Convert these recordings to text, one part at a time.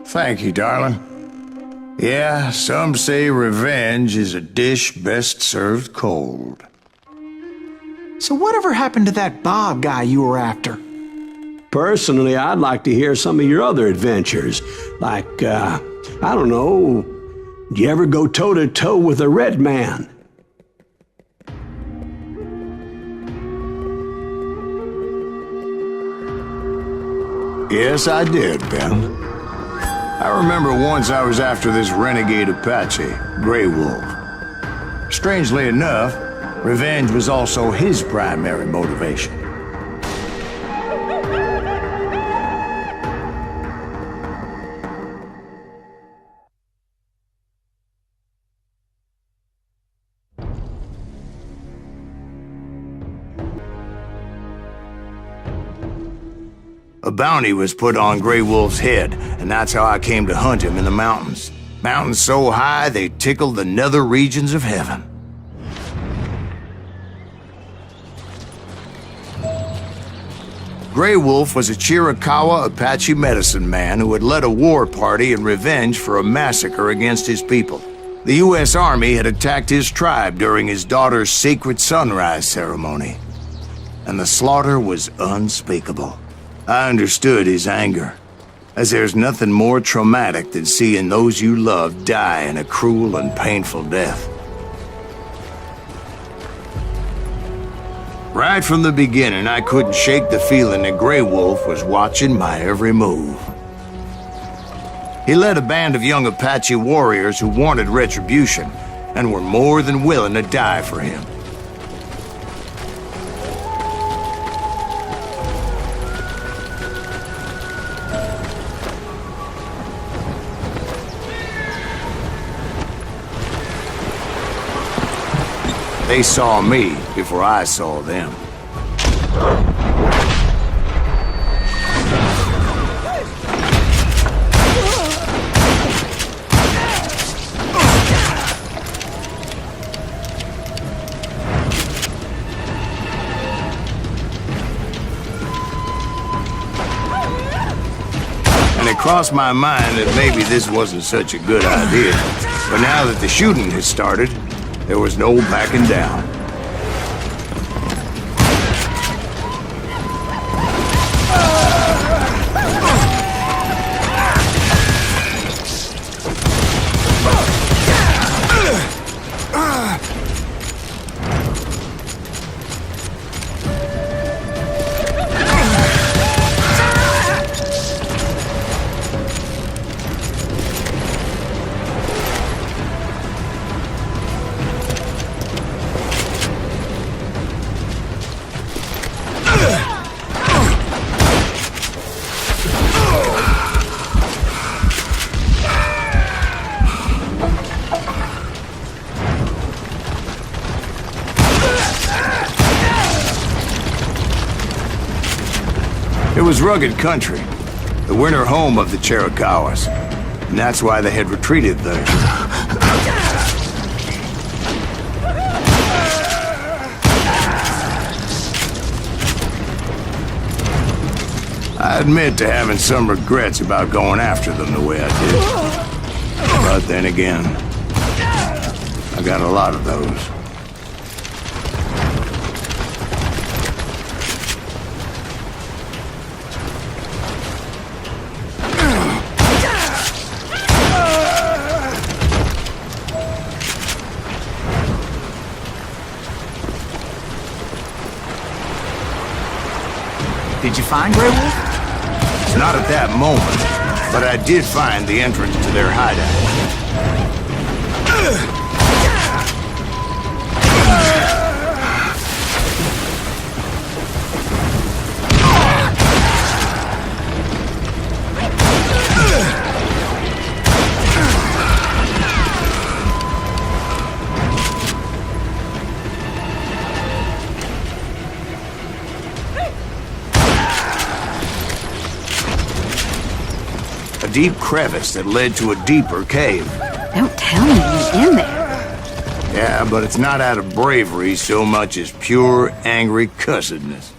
Thank you, darling. Yeah, some say revenge is a dish best served cold. So whatever happened to that Bob guy you were after? Personally, I'd like to hear some of your other adventures. Like, I don't know, did you ever go toe-to-toe with a red man? Yes, I did, Ben. I remember once I was after this renegade Apache, Grey Wolf. Strangely enough, revenge was also his primary motivation. A bounty was put on Grey Wolf's head, and that's how I came to hunt him in the mountains. Mountains so high they tickled the nether regions of heaven. Grey Wolf was a Chiricahua Apache medicine man who had led a war party in revenge for a massacre against his people. The U.S. Army had attacked his tribe during his daughter's sacred sunrise ceremony, and the slaughter was unspeakable. I understood his anger, as there's nothing more traumatic than seeing those you love die in a cruel and painful death. Right from the beginning, I couldn't shake the feeling that Grey Wolf was watching my every move. He led a band of young Apache warriors who wanted retribution and were more than willing to die for him. They saw me before I saw them. And it crossed my mind that maybe this wasn't such a good idea. But now that the shooting had started, there was no backing down. It was rugged country, the winter home of the Chiricahuas, and that's why they had retreated there. I admit to having some regrets about going after them the way I did. But then again, I got a lot of those. Did you find Grey Wolf? Not at that moment, but I did find the entrance to their hideout. A deep crevice that led to a deeper cave. Don't tell me you're in there. Yeah, but it's not out of bravery so much as pure, angry cussedness.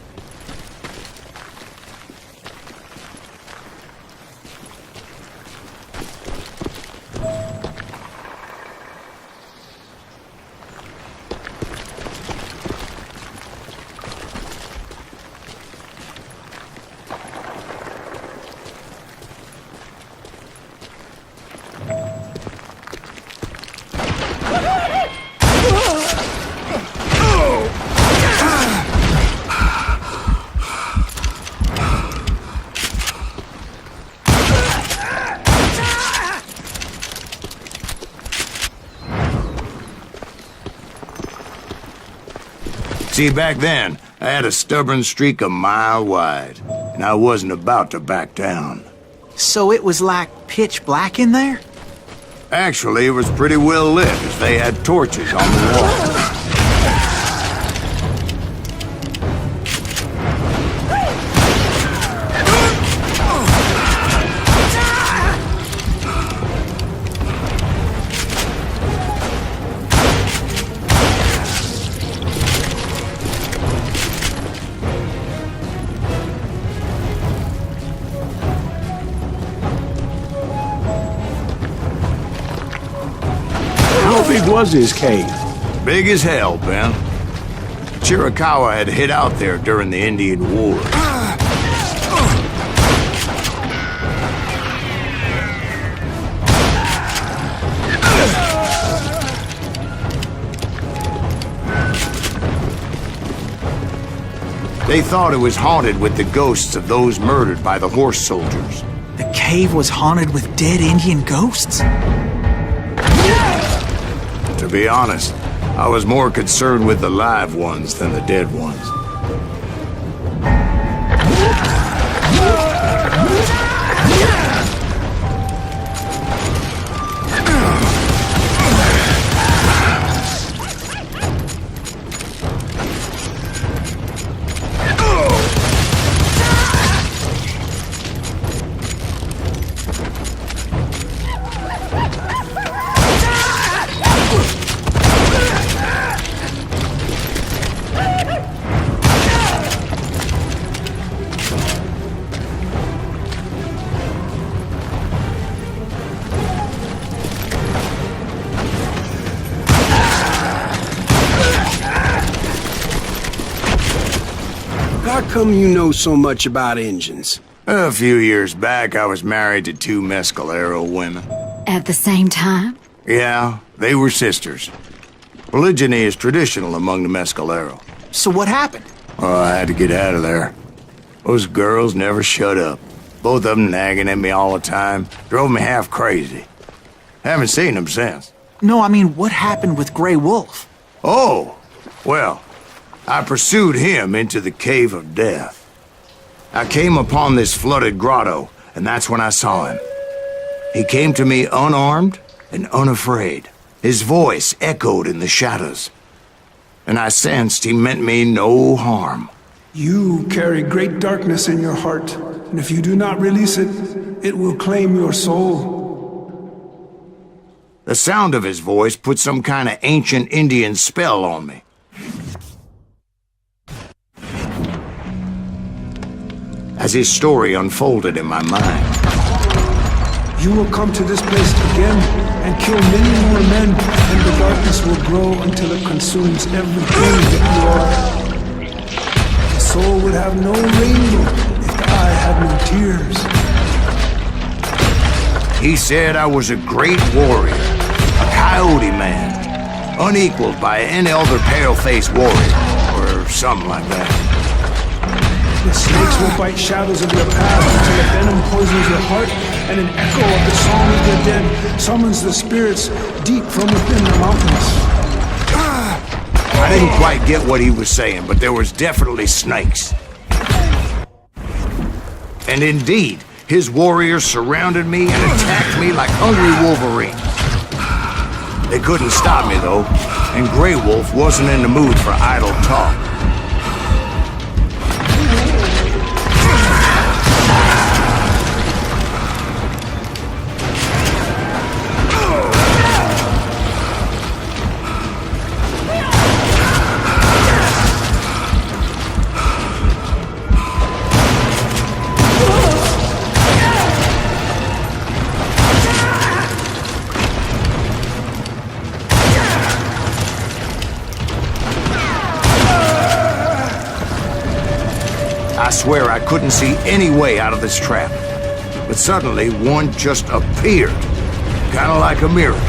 See, back then, I had a stubborn streak a mile wide, and I wasn't about to back down. So it was like pitch black in there? Actually, it was pretty well lit, as they had torches on the wall. How big was his cave? Big as hell, Ben. Chiricahua had hid out there during the Indian Wars. They thought it was haunted with the ghosts of those murdered by the horse soldiers. The cave was haunted with dead Indian ghosts? To be honest, I was more concerned with the live ones than the dead ones. How come you know so much about engines? A few years back, I was married to two Mescalero women. At the same time? Yeah, they were sisters. Polygyny is traditional among the Mescalero. So what happened? Oh, I had to get out of there. Those girls never shut up. Both of them nagging at me all the time. Drove me half crazy. Haven't seen them since. No, I mean, what happened with Grey Wolf? Oh, well, I pursued him into the Cave of Death. I came upon this flooded grotto, and that's when I saw him. He came to me unarmed and unafraid. His voice echoed in the shadows, and I sensed he meant me no harm. You carry great darkness in your heart, and if you do not release it, it will claim your soul. The sound of his voice put some kind of ancient Indian spell on me. As his story unfolded in my mind, You will come to this place again and kill many more men, and the darkness will grow until it consumes everything that you are. The soul would have no rainbow if the eye had no tears. he said I was a great warrior, a coyote man, unequaled by any other pale-faced warrior, or something like that. The snakes will bite shadows of your path until the venom poisons your heart, and an echo of the song of the dead summons the spirits deep from within the mountains. I didn't quite get what he was saying, but there was definitely snakes. And indeed, his warriors surrounded me and attacked me like hungry wolverines. They couldn't stop me, though, and Grey Wolf wasn't in the mood for idle talk. I swear I couldn't see any way out of this trap. But suddenly, one just appeared. Kind of like a miracle.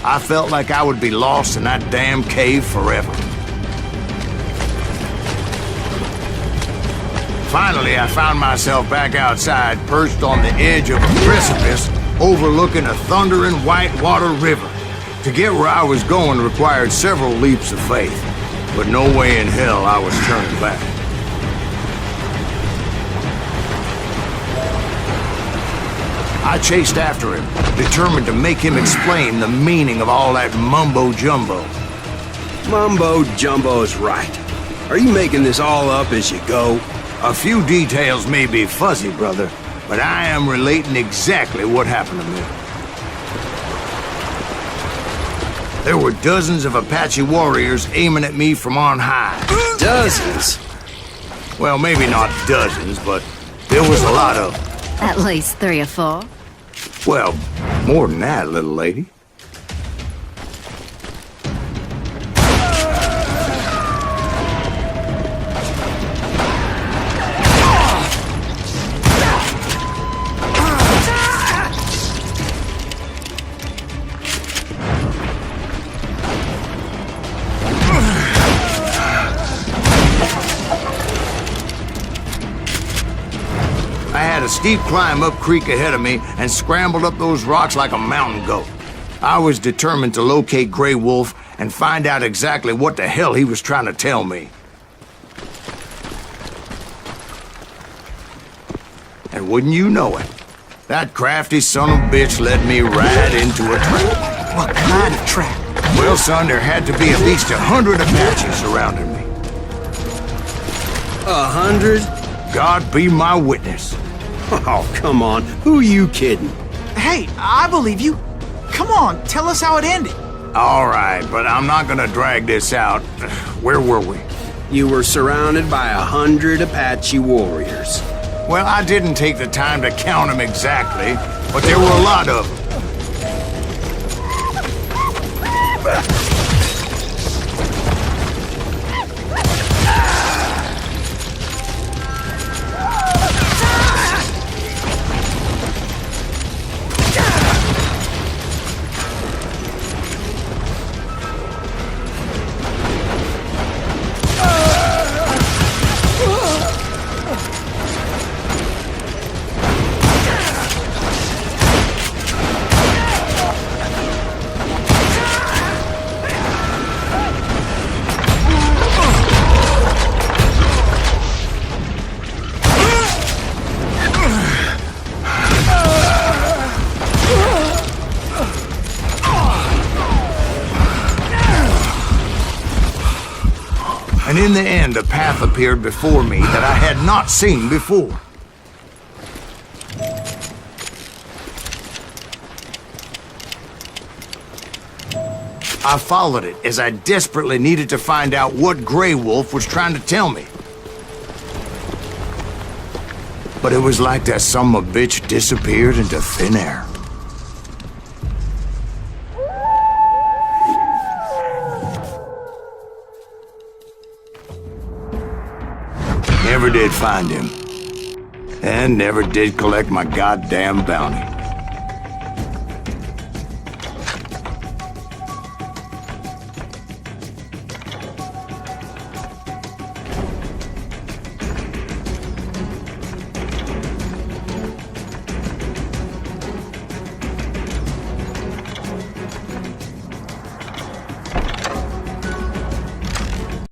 I felt like I would be lost in that damn cave forever. Finally, I found myself back outside, perched on the edge of a precipice, overlooking a thundering whitewater river. To get where I was going required several leaps of faith, but no way in hell I was turning back. I chased after him, determined to make him explain the meaning of all that mumbo-jumbo. Mumbo-jumbo's right. Are you making this all up as you go? A few details may be fuzzy, brother, but I am relating exactly what happened to me. There were dozens of Apache warriors aiming at me from on high. Dozens? Well, maybe not dozens, but there was a lot of them. At least 3 or 4. Well, more than that, little lady. I had a steep climb up creek ahead of me and scrambled up those rocks like a mountain goat. I was determined to locate Grey Wolf and find out exactly what the hell he was trying to tell me. And wouldn't you know it, that crafty son of a bitch led me right into a trap. What kind of trap? Well, son, there had to be at least 100 Apaches surrounding me. 100? God be my witness. Oh, come on. Who are you kidding? Hey, I believe you. Come on, tell us how it ended. All right, but I'm not gonna drag this out. Where were we? You were surrounded by 100 Apache warriors. Well, I didn't take the time to count them exactly, but there were a lot of them. And in the end, a path appeared before me that I had not seen before. I followed it as I desperately needed to find out what Grey Wolf was trying to tell me. But it was like that son of a bitch disappeared into thin air. Never did find him. And never did collect my goddamn bounty.